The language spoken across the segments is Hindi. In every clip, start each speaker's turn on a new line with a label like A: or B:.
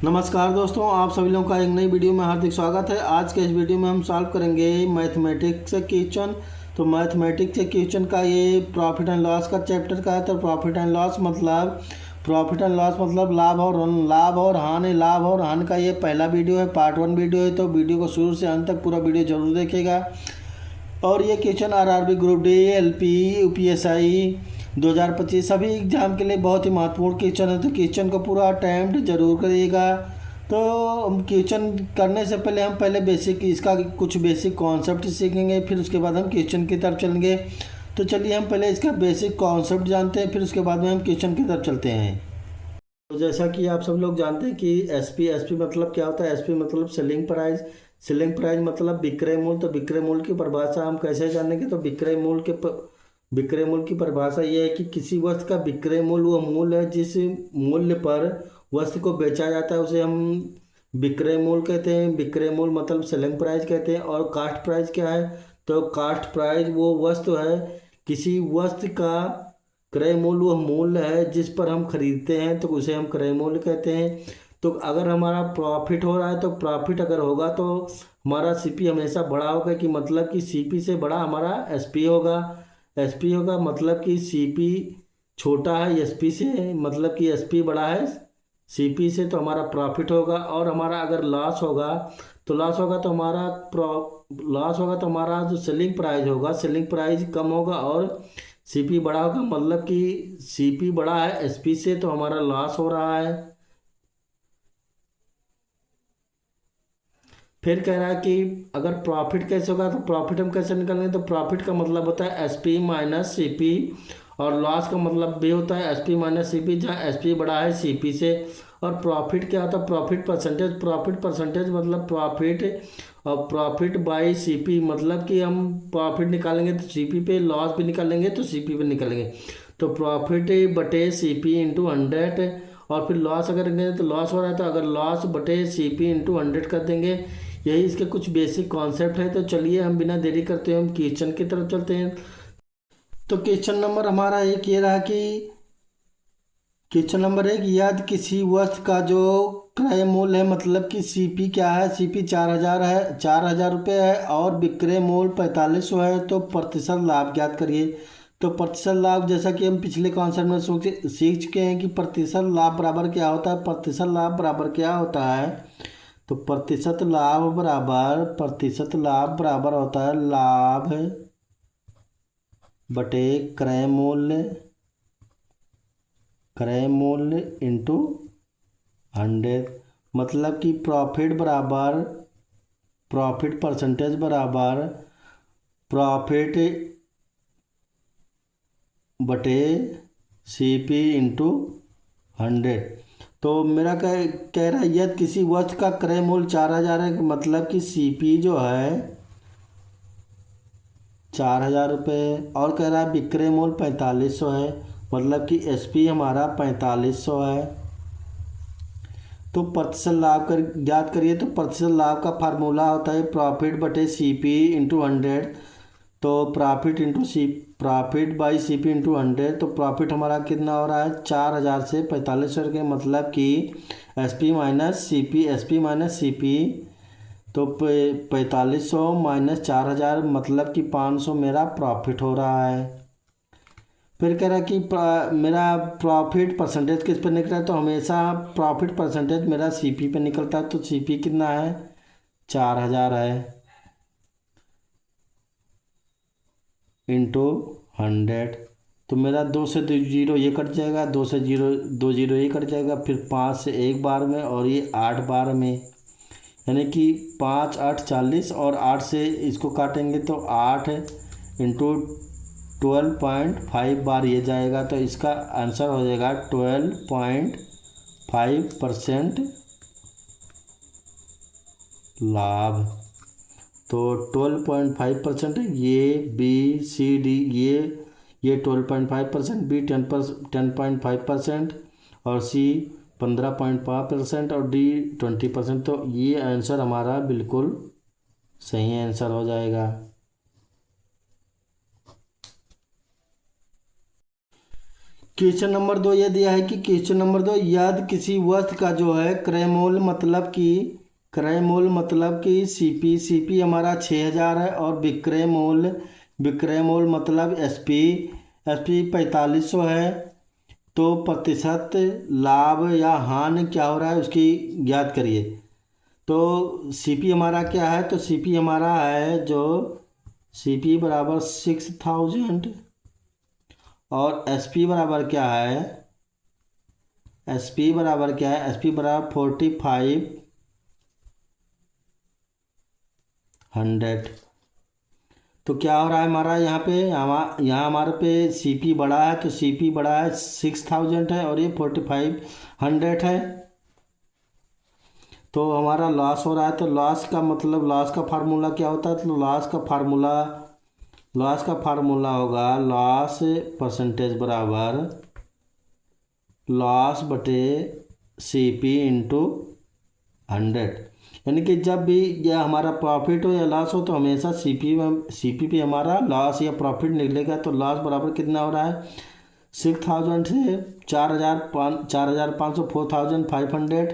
A: नमस्कार दोस्तों, आप सभी लोगों का एक नई वीडियो में हार्दिक स्वागत है। आज के इस वीडियो में हम सॉल्व करेंगे मैथमेटिक्स से क्वेश्चन। तो मैथमेटिक्स से क्वेश्चन का ये प्रॉफिट एंड लॉस का चैप्टर का है। तो प्रॉफिट एंड लॉस मतलब लाभ और हानि। लाभ और हानि का ये पहला वीडियो है, पार्ट 1 वीडियो है। तो वीडियो को शुरू से अंत तक पूरा वीडियो जरूर देखिएगा। और ये question RRB group D, LP, UPSI 2025 सभी एग्जाम के लिए बहुत ही महत्वपूर्ण क्वेश्चन है। तो क्वेश्चन को पूरा अटैम्प्ट जरूर करिएगा। तो क्वेश्चन करने से पहले हम बेसिक इसका कुछ बेसिक कॉन्सेप्ट सीखेंगे, फिर उसके बाद हम क्वेश्चन की तरफ चलेंगे। तो चलिए हम पहले इसका बेसिक कॉन्सेप्ट जानते हैं, फिर उसके बाद में हम क्वेश्चन की तरफ चलते हैं। तो जैसा कि आप सब लोग जानते हैं कि एसपी मतलब क्या होता है। एसपी मतलब सेलिंग प्राइस। सेलिंग प्राइस मतलब विक्रय मूल्य। तो विक्रय मूल्य की परिभाषा हम कैसे जानेंगे। तो विक्रय मूल्य की परिभाषा ये है कि किसी वस्तु का विक्रय मूल्य वो मूल्य है जिस मूल्य पर वस्तु को बेचा जाता है, उसे हम विक्रय मूल्य कहते हैं। विक्रय मूल्य मतलब सेलिंग प्राइस कहते हैं। और कास्ट प्राइस क्या है। तो कास्ट प्राइस वो वस्तु है, किसी वस्तु का क्रय मूल्य वह मूल्य है जिस पर हम खरीदते हैं, तो उसे हम क्रय मूल्य कहते हैं। तो अगर हमारा प्रॉफिट हो रहा है, तो प्रॉफिट अगर होगा तो हमारा सीपी हमेशा बड़ा होगा, कि मतलब कि सीपी से बड़ा हमारा एसपी होगा। एसपी होगा मतलब कि सीपी छोटा है एसपी से, मतलब कि एसपी बड़ा है सीपी से, तो हमारा प्रॉफिट होगा। और हमारा अगर लॉस होगा तो लॉस होगा तो हमारा जो सेलिंग प्राइस होगा, सेलिंग प्राइस कम होगा और सीपी बड़ा होगा। मतलब कि सीपी बड़ा है एसपी से, तो हमारा लॉस हो रहा है। फिर कह रहा है कि अगर प्रॉफिट कैसे होगा, तो प्रॉफिट हम कैसे निकालेंगे। तो प्रॉफिट का मतलब होता है एसपी माइनस सीपी, और लॉस का मतलब भी होता है एसपी माइनस सीपी, जहाँ एसपी बड़ा है सीपी से। और प्रॉफिट क्या होता है, प्रॉफिट परसेंटेज मतलब प्रॉफिट, और प्रॉफिट बाई सीपी मतलब कि हम प्रॉफिट निकालेंगे तो सीपी पे, लॉस भी निकालेंगे तो सीपी पे निकालेंगे। तो प्रॉफिट बटे सीपी इंटू 100। और फिर लॉस अगर करेंगे तो लॉस हो रहा है, तो अगर लॉस बटे सीपी इंटू 100 कर देंगे। यही इसके कुछ बेसिक कॉन्सेप्ट है। तो चलिए हम बिना देरी करते हुए हम क्वेश्चन की तरफ चलते हैं। तो क्वेश्चन नंबर हमारा एक ये रहा कि क्वेश्चन नंबर एक, यदि किसी वस्तु का जो क्रय मूल्य है, मतलब कि सीपी क्या है, सीपी 4000 है, 4000 रुपये है, और विक्रय मूल्य 4500 है, तो प्रतिशत लाभ ज्ञात करिए। तो प्रतिशत लाभ, जैसा कि हम पिछले कॉन्सेप्ट में सीख चुके हैं कि प्रतिशत लाभ बराबर क्या होता है। प्रतिशत लाभ बराबर क्या होता है। तो प्रतिशत लाभ बराबर होता है लाभ बटे क्रय मूल्य इंटू 100। मतलब कि प्रॉफिट परसेंटेज बराबर प्रॉफिट बटे सीपी इंटू 100। तो मेरा कह रहा है यदि किसी वस्तु का क्रय मूल्य 4000 है, मतलब कि सीपी जो है 4000 रुपये, और कह रहा है विक्रय मूल्य 4500 है, मतलब कि एसपी हमारा 4500 है। तो प्रतिशत लाभ कर ज्ञात करिए। तो प्रतिशत लाभ का फार्मूला होता है प्रॉफिट बटे सीपी इंटू 100। तो प्रॉफिट बाई सीपी इंटू 100। तो प्रॉफिट हमारा कितना हो रहा है 4000 से 4500 के, मतलब कि एसपी माइनस सीपी। तो 4500 माइनस 4000 मतलब कि 500 मेरा प्रॉफिट हो रहा है। फिर कह रहा है कि मेरा प्रॉफिट परसेंटेज किस पर निकला है। तो हमेशा प्रॉफिट परसेंटेज मेरा सीपी पे निकलता है। तो सीपी कितना है 4000 है इंटू 100। तो मेरा 2 से 2 जीरो ये कट जाएगा, 2 से जीरो 2 जीरो ये कट जाएगा, फिर 5 से 1 बार में, और ये 8 बार में, यानी कि 5 8 40, और 8 से इसको काटेंगे तो 8 इंटू 12.5 बार ये जाएगा। तो इसका आंसर हो जाएगा 12.5% लाभ। तो 12.5% ये बी सी डी, ये 12.5%, बी 10.5%, और सी 15.5%, और डी 20%। तो ये आंसर हमारा बिल्कुल सही आंसर हो जाएगा। क्वेश्चन नंबर 2 ये दिया है कि क्वेश्चन नंबर 2, यदि किसी वस्तु का जो है क्रय मूल्य मतलब कि सीपी हमारा 6,000 है और विक्रय मूल्य मतलब एसपी 4,500 है, तो प्रतिशत लाभ या हानि क्या हो रहा है उसकी ज्ञात करिए। तो सीपी हमारा क्या है, तो सीपी हमारा है जो सीपी बराबर 6,000 और एसपी बराबर क्या है, एसपी बराबर 4,500। तो क्या हो रहा है हमारा यहाँ हमारे पे सीपी बड़ा है, तो सीपी बड़ा है 6,000 है और ये 4,500 है। तो हमारा लॉस हो रहा है, तो लॉस का मतलब लॉस का फार्मूला क्या होता है, तो लॉस का फार्मूला होगा लॉस परसेंटेज बराबर लॉस बटे सीपी इंटू 100। यानी कि जब भी यह हमारा प्रॉफिट हो या लॉस हो तो हमेशा सीपी पे हमारा लॉस या प्रॉफिट निकलेगा। तो लॉस बराबर कितना हो रहा है, 6,000 से 4,500 4,500,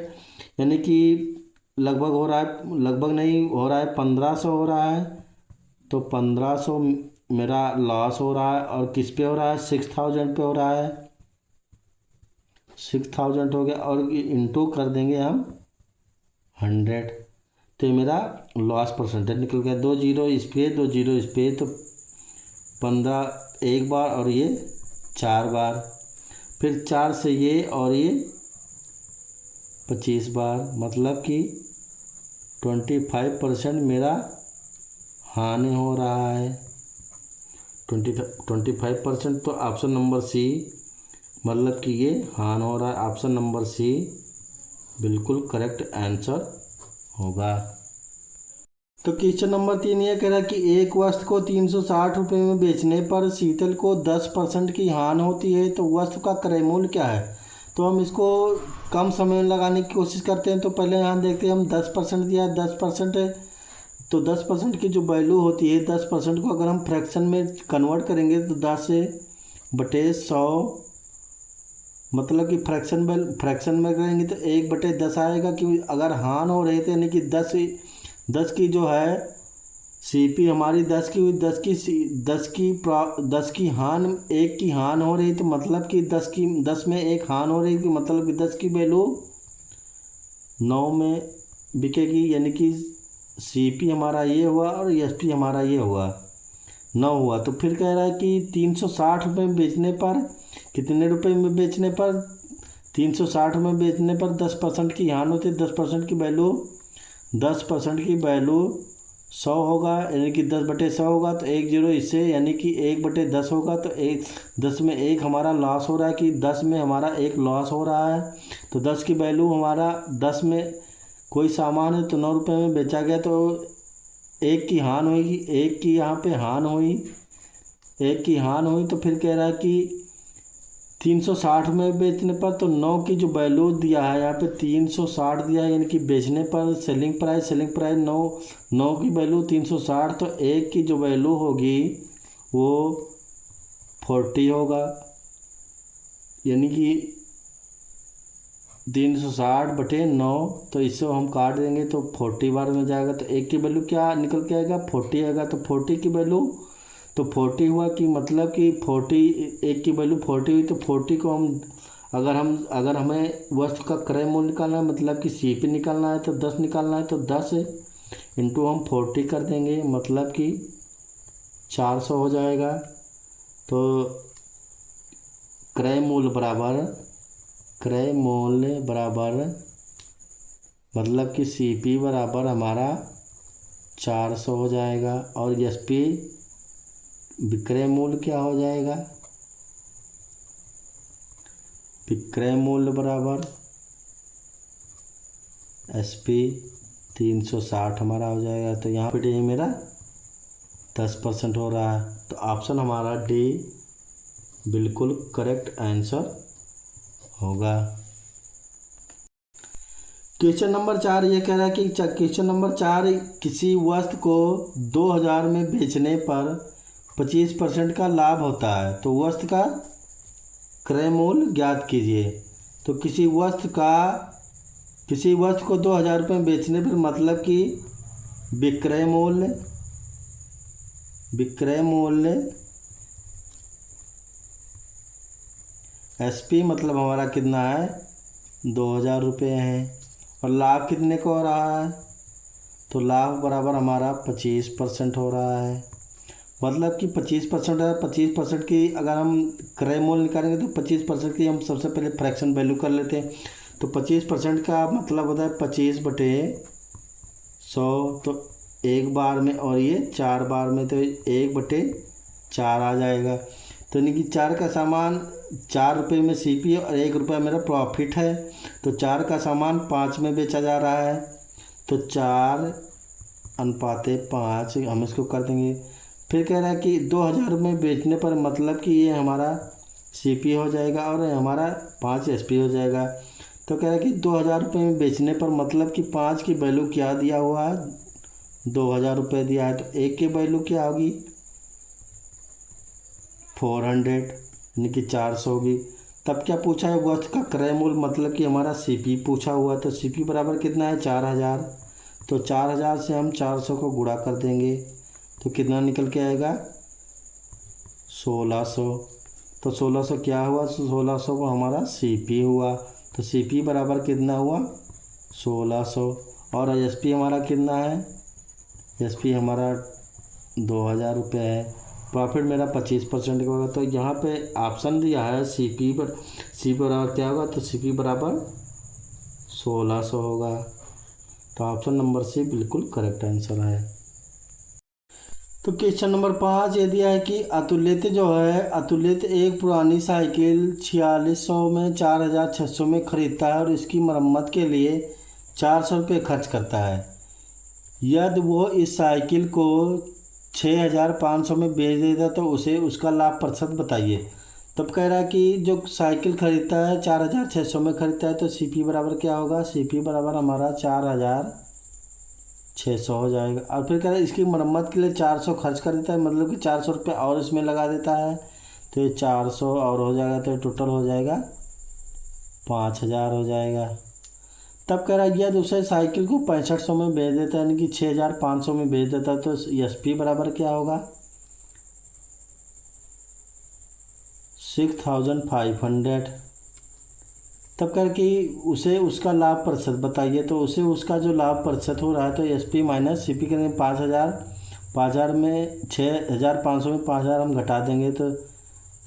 A: यानी कि लगभग हो रहा है, लगभग नहीं हो रहा है, 1,500 हो रहा है। तो 1,500 मेरा लॉस हो रहा है और किस पे हो रहा है, 6,000 पे हो रहा है। 6,000 हो गया और इंटू कर देंगे हम 100, तो ये मेरा लॉस परसेंटेज निकल गया। 2 जीरो इस पे 2 जीरो इस पे, तो 15 एक बार और ये 4 बार, फिर 4 से ये और ये 25 बार, मतलब कि 25% मेरा हानि हो रहा है। 25%, तो ऑप्शन नंबर सी, मतलब कि ये हानि हो रहा है। ऑप्शन नंबर सी बिल्कुल करेक्ट आंसर होगा। तो क्वेश्चन नंबर 3 ये कह रहा है कि एक वस्तु को 360 रुपये में बेचने पर शीतल को 10% की हानि होती है, तो वस्तु का क्रय मूल्य क्या है। तो हम इसको कम समय में लगाने की कोशिश करते हैं। तो पहले यहाँ देखते हैं, हम 10% दिया है, 10% है, तो 10% की जो वैल्यू होती है, 10% को अगर हम फ्रैक्शन में कन्वर्ट करेंगे तो 10/100, मतलब कि फ्रैक्शन में करेंगे तो 1/10 आएगा। क्योंकि अगर हान हो रहे थे, यानी कि 10 की जो है सीपी हमारी 10 की हुई, 10 की हान, 1 की हान हो रही, तो मतलब कि 10 में 1 हान हो रही, कि मतलब कि 10 की वैल्यू 9 में बिकेगी। यानी कि सीपी हमारा ये हुआ और एसपी हमारा ये हुआ 9 हुआ। तो फिर कह रहा है कि 360 रुपये में बेचने पर, कितने रुपए में बेचने पर, 360 में बेचने पर 10% की हानि होती है। 10% की वैल्यू 100 होगा, यानी कि 10/100 होगा, तो 1 जीरो इससे, यानी कि 1/10 होगा। तो 10 में 1 हमारा लॉस हो रहा है, कि 10 में हमारा 1 लॉस हो रहा है। तो 10 की वैल्यू हमारा, 10 में कोई सामान है तो 9 रुपये में बेचा गया, तो 1 की हानि होगी, 1 की यहाँ पे हानि हुई, 1 की हानि हुई। तो फिर कह रहा है कि 360 में बेचने पर, तो 9 की जो वैल्यू दिया है यहाँ पे 360 दिया है, यानी कि बेचने पर सेलिंग प्राइस 9 की वैल्यू 360, तो 1 की जो वैल्यू होगी वो 40 होगा, यानी कि 360/9, तो इससे हम काट देंगे तो 40 बार में जाएगा। तो 1 की वैल्यू क्या निकल के आएगा, 40 आएगा। तो 40 की वैल्यू, तो 40 हुआ, कि मतलब कि 40, 1 की वैल्यू 40 हुई, तो 40 को अगर हमें वस्तु का क्रय मूल्य निकालना है, मतलब कि सीपी निकालना है, तो 10 निकालना है, तो 10 इंटू हम 40 कर देंगे, मतलब कि 400 हो जाएगा। तो क्रय मूल्य बराबर मतलब कि सीपी बराबर हमारा 400 हो जाएगा, और एसपी विक्रय मूल्य क्या हो जाएगा, विक्रय मूल्य बराबर एसपी 360 हमारा हो जाएगा। तो यहाँ पे मेरा 10% हो रहा है। तो ऑप्शन हमारा डी बिल्कुल करेक्ट आंसर होगा। क्वेश्चन नंबर 4 ये कह रहा है कि क्वेश्चन नंबर 4, किसी वस्तु को 2,000 में बेचने पर 25% का लाभ होता है, तो वस्तु का क्रय मूल्य ज्ञात कीजिए। तो किसी वस्तु को 2000 रुपये में बेचने पर मतलब कि विक्रय मूल्य एसपी मतलब हमारा कितना है 2000 रुपये है। और लाभ कितने को हो रहा है, तो लाभ बराबर हमारा 25% हो रहा है। मतलब कि 25% है। 25% की अगर हम क्रय मूल्य निकालेंगे तो 25% की हम सबसे पहले फ्रैक्शन वैल्यू कर लेते हैं। तो 25% का मतलब होता है 25/100। तो एक बार में और ये 4 बार में तो 1/4 आ जाएगा। तो यानी कि 4 का सामान 4 रुपये में सीपी और 1 रुपया मेरा प्रॉफिट है। तो 4 का सामान 5 में बेचा जा रहा है। तो 4:5 हम इसको कर देंगे। फिर कह रहा है कि 2000 में बेचने पर मतलब कि ये हमारा सीपी हो जाएगा और हमारा 5 एसपी हो जाएगा। तो कह रहा है कि 2000 रुपये में बेचने पर मतलब कि 5 की वैल्यू क्या दिया हुआ है 2000 रुपये दिया है। तो 1 की वैल्यू क्या होगी 400 यानी कि 400 होगी। तब क्या पूछा है वस्तु का क्रय मूल्य मतलब कि हमारा सीपी पूछा हुआ है। तो सीपी बराबर कितना है 4000। तो 4000 से हम 400 को गुणा कर देंगे तो कितना निकल के आएगा 1600। तो 1600 क्या हुआ 1600 को हमारा सीपी हुआ। तो सीपी बराबर कितना हुआ 1600। और एसपी हमारा कितना है, एसपी हमारा 2000 रुपये है। प्रॉफिट मेरा 25% का होगा। तो यहाँ पे ऑप्शन दिया है सीपी बराबर क्या होगा, तो सीपी बराबर 1600 होगा। तो ऑप्शन नंबर सी बिल्कुल करेक्ट आंसर है। तो क्वेश्चन नंबर 5 ये दिया है कि अतुलित एक पुरानी साइकिल 4600 में 4600 में खरीदता है और इसकी मरम्मत के लिए 400 रुपये खर्च करता है। यदि वो इस साइकिल को 6500 में बेच देता तो उसे उसका लाभ प्रतिशत बताइए। तब कह रहा है कि जो साइकिल खरीदता है 4600 में खरीदता है तो सीपी बराबर क्या होगा, सीपी बराबर हमारा 4600 हो जाएगा। और फिर कह रहा है इसकी मरम्मत के लिए 400 खर्च कर देता है, मतलब कि 400 रुपये और इसमें लगा देता है। तो ये 400 और हो जाएगा तो टोटल हो जाएगा 5000 हो जाएगा। तब कह रहा है यदि उसे साइकिल को 6500 में बेच देता है यानी कि 6500 में बेच देता है तो एसपी बराबर क्या होगा 6500। तब कह कि उसे उसका लाभ प्रतिशत बताइए। तो उसे उसका जो लाभ प्रतिशत हो रहा है तो एसपी माइनस सीपी करेंगे 5000 में 6500 में 5000 हम घटा देंगे। तो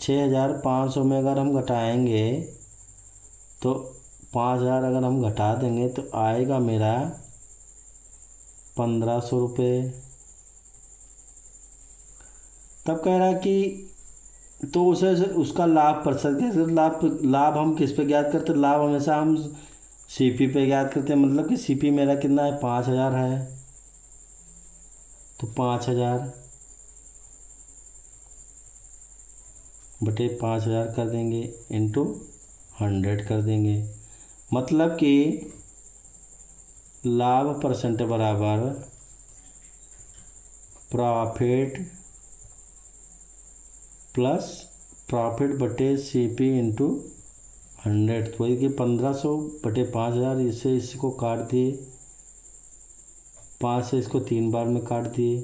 A: 6500 में अगर हम घटाएंगे तो 5000 अगर हम घटा देंगे तो आएगा मेरा 1500 रुपये। तब कह रहा है कि तो उसे उसका लाभ प्रतिशत कैसे, लाभ हम किस पे ज्ञात करते हैं, लाभ हमेशा हम सीपी पे ज्ञात करते हैं। मतलब कि सीपी मेरा कितना है 5000 है। तो 5000/5000 कर देंगे इंटू 100 कर देंगे। मतलब कि लाभ परसेंट बराबर profit plus profit CP into 100। तो वही कि 1500/5000 इससे इसको काट दिए, 5 से इसको 3 बार में काट दिए,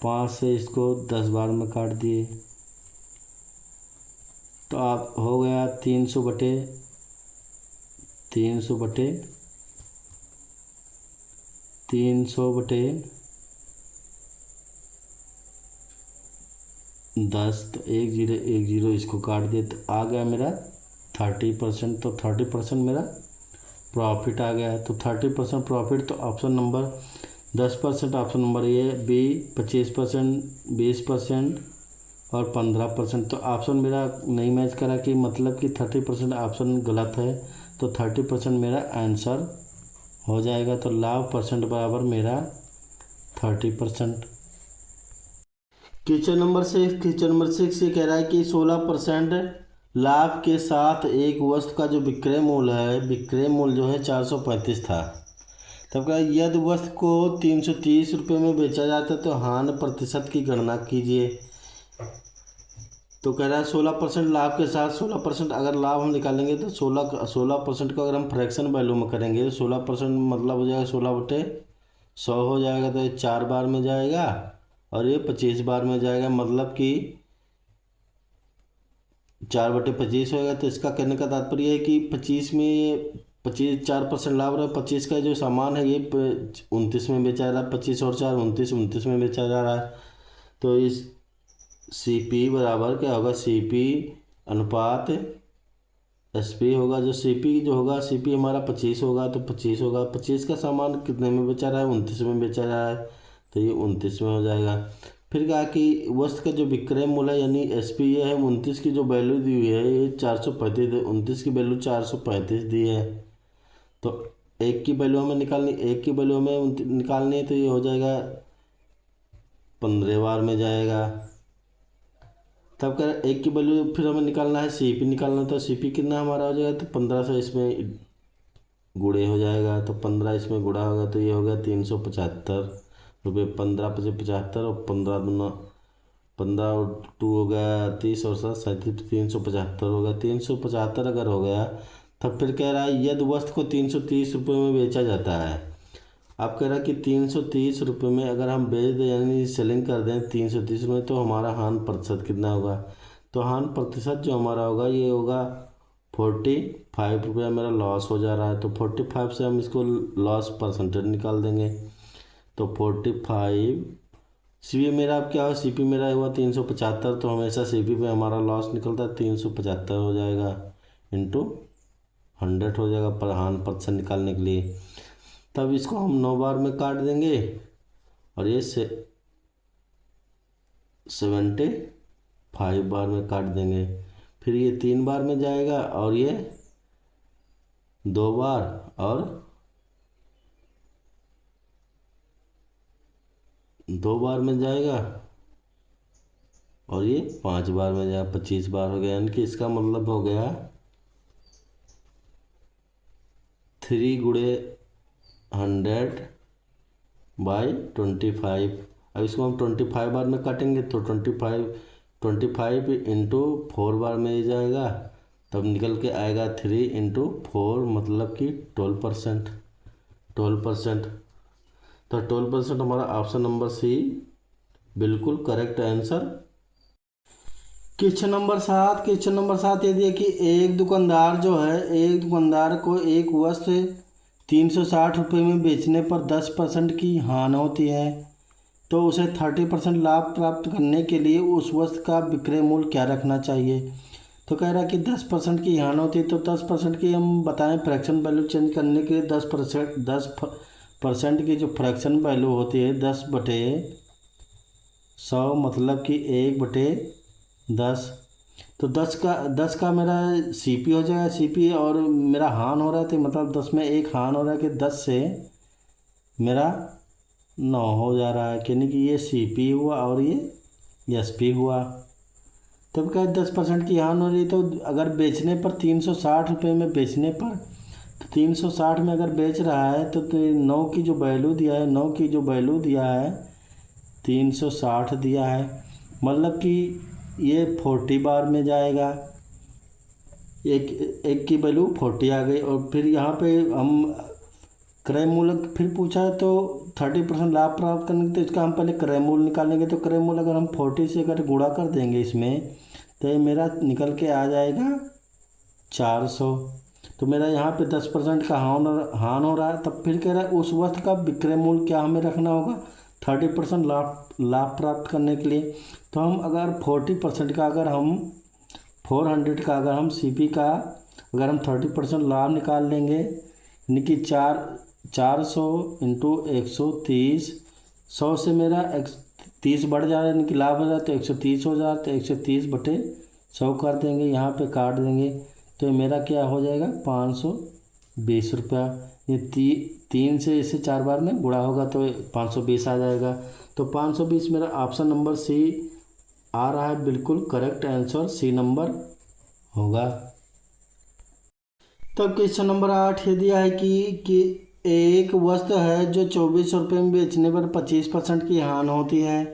A: 5 से इसको 10 बार में काट दिए। तो आप हो गया 300/10। तो 1 0 इसको काट दिए तो आ गया मेरा 30%। तो 30% मेरा प्रॉफिट आ गया है। तो 30% प्रॉफिट। तो option number 10% option number A, B 25%, 20% और 15%। तो ऑप्शन मेरा नहीं मैच करा कि मतलब कि 30% ऑप्शन गलत है। तो 30% मेरा आंसर हो जाएगा। तो लाभ परसेंट बराबर मेरा 30%। क्वेश्चन नंबर 6 ये कह रहा है कि 16% लाभ के साथ एक वस्तु का जो विक्रय मूल्य जो है 435 था। तब कहा यदि वस्तु को 330 रुपये में बेचा जाता है तो हानि प्रतिशत की गणना कीजिए। तो कह रहा है 16% लाभ के साथ 16% अगर लाभ हम निकालेंगे तो 16% को अगर हम फ्रैक्शन वैल्यू में करेंगे तो 16% मतलब हो जाएगा 16/100 हो जाएगा। तो ये 4 बार में जाएगा और ये 25 बार में जाएगा, मतलब कि 4/25 होगा। तो इसका कहने का तात्पर्य है कि 25 में ये 4% लाभ रहा है। 25 का जो सामान है ये 29 में बेचा जा रहा है, 25 और 4 29 में बेचा जा रहा है। तो इस CP बराबर क्या होगा, CP अनुपात SP होगा। जो CP जो होगा, CP हमारा 25 होगा तो 25 होगा। 25 का सामान कितने में बेचा रहा है, 29 में बेचा जा रहा है, तो ये 29 में हो जाएगा। फिर कहा कि वस्तु का जो विक्रय मूल्य है यानी SP ये है 29 की जो वैल्यू दी हुई है ये 435 है। 29 की वैल्यू 435 दी है। तो एक की वैल्यू हमें निकालनी, एक की वैल्यू हमें निकालनी है, तो ये हो जाएगा 15 बार में जाएगा। तब कह एक की वैल्यू फिर हमें निकालना है, CP निकालना है। तो CP कितना हमारा हो जाएगा, तो 1500 इसमें गुणे हो जाएगा। तो 15 इसमें गुणा होगा तो ये हो गया 375 रुपये। 15×5 = 75 और 15 हो गया 30 और 7 37, 375 हो गया। 375 अगर हो गया तब फिर कह रहा है यदि वस्तु को 330 रुपये में बेचा जाता है। आप कह रहा है कि 330 रुपये में अगर हम बेच दें यानी सेलिंग कर दें 330 में, तो हमारा हानि प्रतिशत कितना होगा। तो हानि प्रतिशत जो हमारा होगा ये होगा 45 रुपया मेरा लॉस हो जा रहा है। तो 45 से हम इसको लॉस परसेंटेज निकाल देंगे। तो 45 CP मेरा अब क्या हो, CP मेरा हुआ 375। तो हमेशा CP पे हमारा लॉस निकलता है 375 हो जाएगा इंटू 100 हो जाएगा पर हानि प्रतिशत निकालने के लिए। तब इसको हम 9 बार में काट देंगे और ये 75 बार में काट देंगे। फिर ये 3 बार में जाएगा और ये 2 बार और 2 बार में जाएगा और ये 5 बार में जाएगा। 25 बार हो गया, यानी कि इसका मतलब हो गया 3 × 100/25। अब इसको हम 25 बार में काटेंगे तो 25 इंटू 4 बार में ही जाएगा। तब निकल के आएगा 3 × 4 मतलब कि 12%। तो 12% हमारा ऑप्शन नंबर C बिल्कुल करेक्ट आंसर। क्वेश्चन नंबर 7 ये दिया कि एक दुकानदार जो है, एक दुकानदार को एक वस्तु 360 रुपये में बेचने पर 10% की हानि होती है, तो उसे 30% लाभ प्राप्त करने के लिए उस वस्तु का विक्रय मूल्य क्या रखना चाहिए। तो कह रहा है कि 10% की हानि होती है, तो 10% की हम बताएं फ्रैक्शन वैल्यू चेंज करने के लिए 10% की जो फ्रैक्शन वैल्यू होती है 10/100 मतलब कि 1/10। तो 10 का मेरा CP हो जाएगा, CP और मेरा हान हो रहा है तो मतलब 10 में 1 हान हो रहा है कि 10 से मेरा 9 हो जा रहा है, यानी कि ये CP हुआ और ये SP हुआ। तब क्या 10% की हान हो रही है। तो अगर बेचने पर 360 रुपये में बेचने पर, तो 360 में अगर बेच रहा है तो 9 की जो वैल्यू दिया है 360 दिया है, मतलब कि ये 40 बार में जाएगा। एक की वैल्यू 40 आ गई। और फिर यहाँ पे हम क्रय मूल्य फिर पूछा है तो 30% लाभ प्राप्त करने के, तो इसका हम पहले क्रय मूल्य निकालेंगे। तो क्रय मूल्य अगर हम 40 से अगर गुणा कर देंगे इसमें, तो ये मेरा निकल के आ जाएगा 400। तो मेरा यहाँ पे 10% का हान हो रहा है। तब फिर कह रहा है उस वस्तु का विक्रय मूल्य क्या हमें रखना होगा 30% लाभ प्राप्त करने के लिए। तो हम अगर 40% का अगर हम 400 का अगर हम CP का अगर हम 30% लाभ निकाल लेंगे, यानी कि 400 × 130, 100 से मेरा 30 बढ़ जा रहा है, यानी कि लाभ हो रहा है तो 130 हो जा रहा है। तो 130/100 कर देंगे, यहाँ पे काट देंगे तो मेरा क्या हो जाएगा 520 रुपया। ये 3 से इसे 4 बार में गुणा होगा तो 520 आ जाएगा। तो 520 मेरा ऑप्शन नंबर C आ रहा है, बिल्कुल करेक्ट आंसर C नंबर होगा। तब क्वेश्चन नंबर 8 ये दिया है कि एक वस्तु है जो 2400 रुपये में बेचने पर 25% की हानि होती है,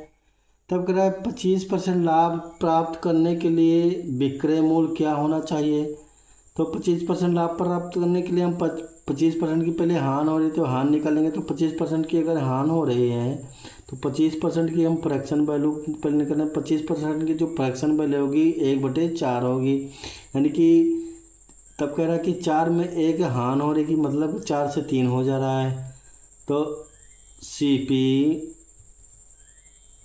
A: तब कह रहा है 25% लाभ प्राप्त करने के लिए विक्रय मूल्य क्या होना चाहिए। तो 25% लाभ प्राप्त करने के लिए हम 25% की पहले हानि हो रही है तो हानि निकालेंगे। तो 25% की अगर हानि हो रही है तो 25% की हम फ्रैक्शन वैल्यू पहले निकालें। 25% की जो फ्रैक्शन वैल्यू होगी 1/4 होगी, यानी कि तब कह रहा है कि 4 में 1 हानि हो रही, मतलब 4 से 3 हो जा रहा है। तो CP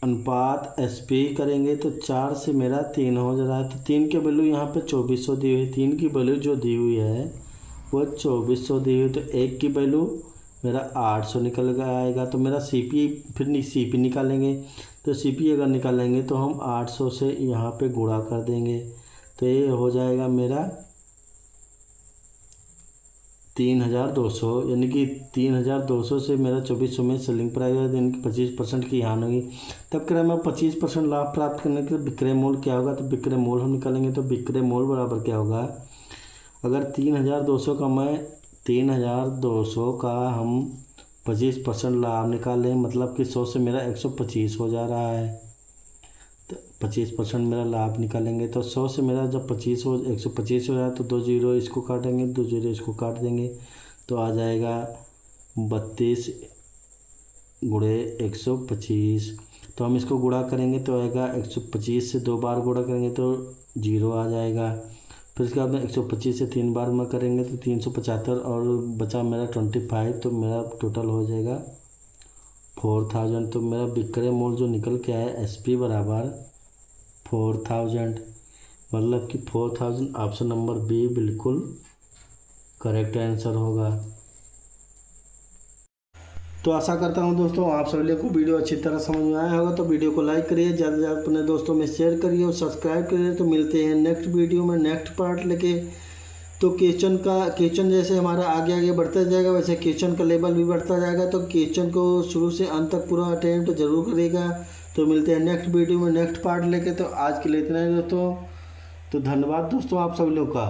A: अनुपात SP करेंगे तो 4 से मेरा 3 हो जा रहा है। तो 3 की वैल्यू यहाँ पे 2400 दी हुई है। 3 की वैल्यू जो दी हुई है वो 2400 दी हुई, तो 1 की वैल्यू मेरा 800 निकल आएगा। तो मेरा CP फिर CP निकालेंगे। तो CP अगर निकालेंगे तो हम 800 से यहाँ पे गुणा कर देंगे, तो ये हो जाएगा मेरा 3200, यानी कि 3200 से मेरा 2400 में सेलिंग प्राइस है, यानी कि 25% की हानि होगी। तब कह रहा है मैं 25% लाभ प्राप्त करने के लिए विक्रय मूल्य क्या होगा। तो विक्रय मूल्य हम निकालेंगे। तो विक्रय मूल्य बराबर क्या होगा, अगर 3200 का मैं 3200 का हम 25% लाभ निकालें, मतलब कि 100 से मेरा 125 हो जा रहा है। तो 25% मेरा लाभ निकालेंगे। तो 100 से मेरा जब 125 हो जाए तो 2 जीरो इसको काटेंगे, 2 जीरो इसको काट देंगे, तो आ जाएगा 32 गुणे 125। तो हम इसको गुणा करेंगे तो आएगा 125 से 2 बार गुणा करेंगे तो 0 आ जाएगा। फिर इसके बाद में 125 से 3 बार में करेंगे तो 375, और बचा मेरा 25, तो मेरा टोटल हो जाएगा 4000। तो मेरा विक्रय मूल्य जो निकल के आया SP बराबर 4000, मतलब कि 4000 ऑप्शन नंबर B बिल्कुल करेक्ट आंसर होगा। तो आशा करता हूँ दोस्तों आप सभी को वीडियो अच्छी तरह समझ में आया होगा। तो वीडियो को लाइक करिए, ज़्यादा से ज़्यादा अपने दोस्तों में शेयर करिए और सब्सक्राइब करिए। तो मिलते हैं नेक्स्ट वीडियो में नेक्स्ट पार्ट लेके। तो क्वेश्चन जैसे हमारा आगे आगे बढ़ता जाएगा वैसे क्वेश्चन का लेवल भी बढ़ता जाएगा। तो क्वेश्चन को शुरू से अंत तक पूरा अटेम्प्ट जरूर करेगा। तो मिलते हैं नेक्स्ट वीडियो में नेक्स्ट पार्ट लेके। तो आज के लिए इतना ही दोस्तों। तो धन्यवाद दोस्तों आप सभी लोग का।